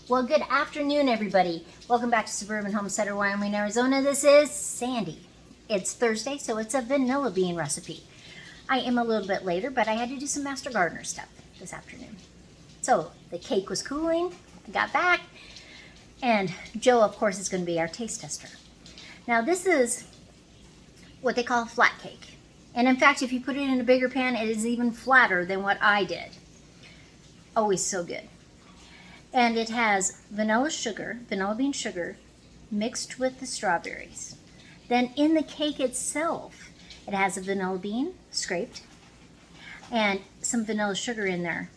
Well, good afternoon, everybody. Welcome back to Suburban Homesteader, Wyoming, Arizona. This is Sandy. It's Thursday, so it's a vanilla bean recipe. I am a little bit later, but I had to do some Master Gardener stuff this afternoon. So the cake was cooling, I got back, and Joe, of course, is going to be our taste tester. Now, this is what they call a flat cake. And in fact, if you put it in a bigger pan, it is even flatter than what I did. Always so good. And it has vanilla bean sugar, mixed with the strawberries. Then in the cake itself, it has a vanilla bean scraped and some vanilla sugar in there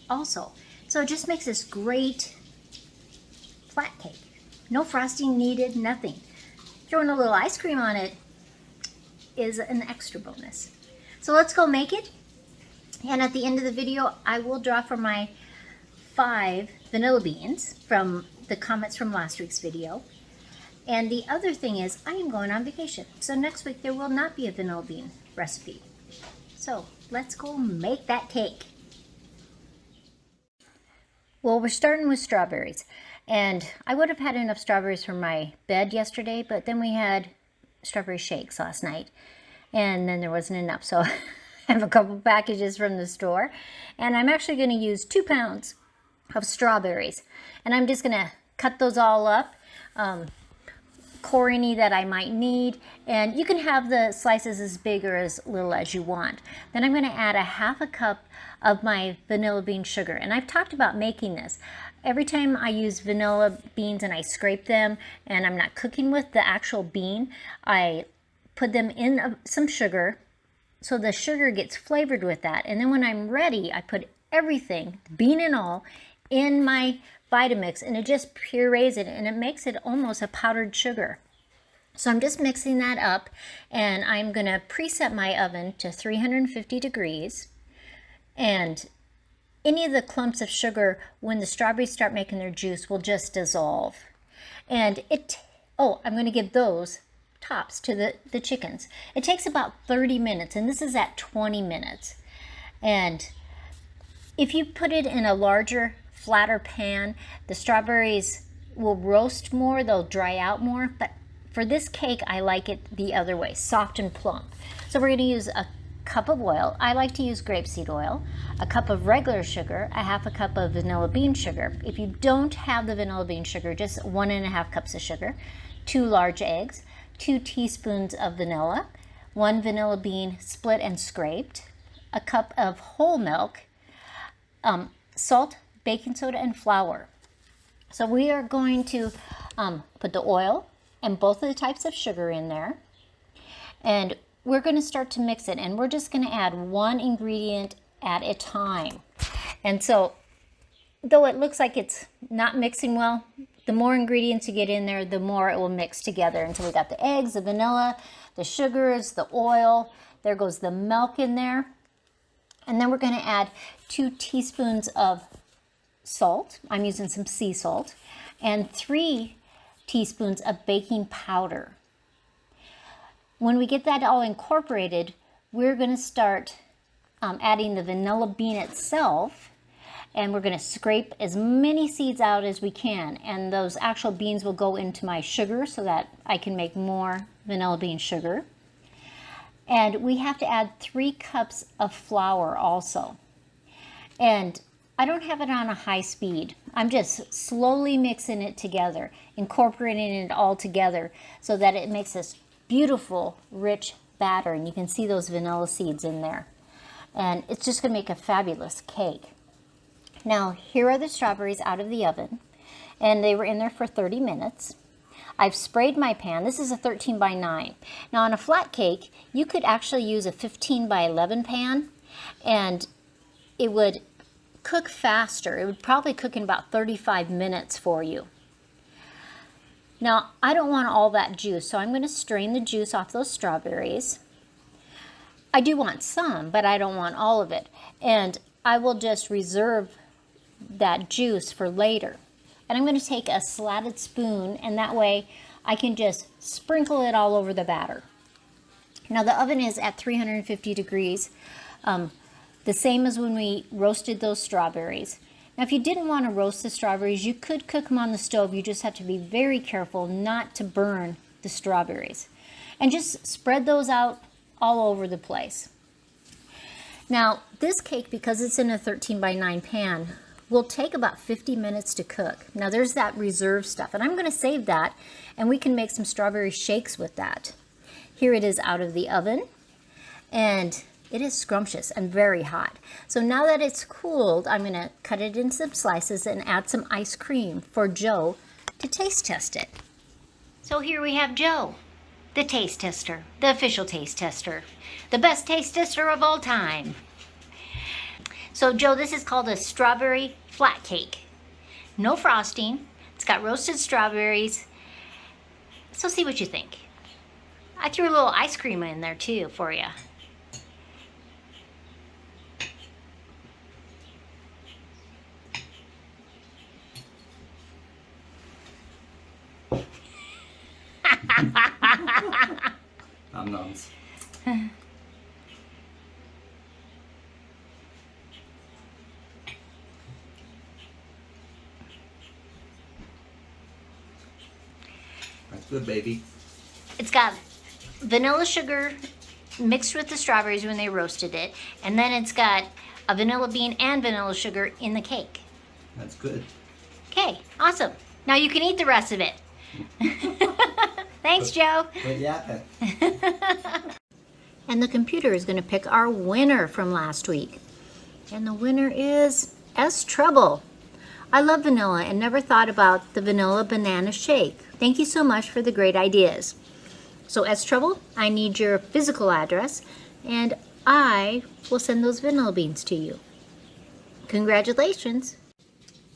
also. So it just makes this great flat cake. No frosting needed, nothing. Throwing a little ice cream on it is an extra bonus. So let's go make it. And at the end of the video, I will draw for my 5 vanilla beans from the comments from last week's video. And the other thing is I am going on vacation. So next week there will not be a vanilla bean recipe. So let's go make that cake. Well, we're starting with strawberries. And I would have had enough strawberries for my bed yesterday, but then we had strawberry shakes last night. And then there wasn't enough. So I have a couple packages from the store. And I'm actually going to use 2 pounds of strawberries, and I'm just gonna cut those all up, core any that I might need, and you can have the slices as big or as little as you want. Then I'm gonna add a 1/2 cup of my vanilla bean sugar, and I've talked about making this. Every time I use vanilla beans and I scrape them and I'm not cooking with the actual bean, I put them in some sugar so the sugar gets flavored with that, and then when I'm ready I put everything, bean and all, in my Vitamix, and it just purees it, and it makes it almost a powdered sugar. So I'm just mixing that up, and I'm gonna preset my oven to 350 degrees, and any of the clumps of sugar, when the strawberries start making their juice, will just dissolve. And I'm gonna give those tops to the chickens. It takes about 30 minutes, and this is at 20 minutes. And if you put it in a larger, flatter pan, the strawberries will roast more, they'll dry out more, but for this cake I like it the other way, soft and plump. So we're going to use a cup of oil. I like to use grapeseed oil, a cup of regular sugar, a 1/2 cup of vanilla bean sugar. If you don't have the vanilla bean sugar, just 1.5 cups of sugar, 2 large eggs, 2 teaspoons of vanilla, 1 vanilla bean split and scraped, a cup of whole milk, salt, baking soda, and flour. So we are going to put the oil and both of the types of sugar in there, and we're going to start to mix it, and we're just going to add 1 ingredient at a time. And so though it looks like it's not mixing well, the more ingredients you get in there, the more it will mix together. And so we got the eggs, the vanilla, the sugars, the oil, there goes the milk in there. And then we're going to add 2 teaspoons of salt. I'm using some sea salt, and 3 teaspoons of baking powder. When we get that all incorporated, we're going to start adding the vanilla bean itself, and we're going to scrape as many seeds out as we can, and those actual beans will go into my sugar so that I can make more vanilla bean sugar. And we have to add 3 cups of flour also. And I don't have it on a high speed. I'm just slowly mixing it together, incorporating it all together so that it makes this beautiful, rich batter. And you can see those vanilla seeds in there. And it's just gonna make a fabulous cake. Now, here are the strawberries out of the oven, and they were in there for 30 minutes. I've sprayed my pan. This is a 13 by 9. Now on a flat cake, you could actually use a 15 by 11 pan, and it would cook faster. It would probably cook in about 35 minutes for you. Now, I don't want all that juice, so I'm going to strain the juice off those strawberries. I do want some, but I don't want all of it. And I will just reserve that juice for later. And I'm going to take a slatted spoon, and that way I can just sprinkle it all over the batter. Now the oven is at 350 degrees, the same as when we roasted those strawberries. Now, if you didn't want to roast the strawberries, you could cook them on the stove. You just have to be very careful not to burn the strawberries. And just spread those out all over the place. Now, this cake, because it's in a 13 by 9 pan, will take about 50 minutes to cook. Now, there's that reserve stuff, and I'm going to save that, and we can make some strawberry shakes with that. Here it is out of the oven, and it is scrumptious and very hot. So now that it's cooled, I'm going to cut it into some slices and add some ice cream for Joe to taste test it. So here we have Joe, the taste tester, the official taste tester, the best taste tester of all time. So Joe, this is called a strawberry flat cake. No frosting. It's got roasted strawberries. So see what you think. I threw a little ice cream in there too for you. Nums. That's good, baby. It's got vanilla sugar mixed with the strawberries when they roasted it, and then it's got a vanilla bean and vanilla sugar in the cake. That's good. Okay, awesome. Now you can eat the rest of it. Thanks, Joe. But yeah. And the computer is going to pick our winner from last week. And the winner is S Trouble. I love vanilla and never thought about the vanilla banana shake. Thank you so much for the great ideas. So S Trouble, I need your physical address and I will send those vanilla beans to you. Congratulations.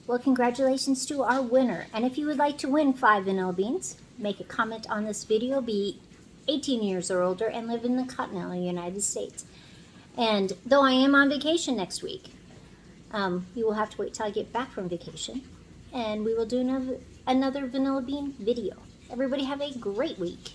Well, congratulations to our winner. And if you would like to win 5 vanilla beans, make a comment on this video, be 18 years or older, and live in the continental United States. And though I am on vacation next week, you will have to wait till I get back from vacation, and we will do another vanilla bean video. Everybody have a great week.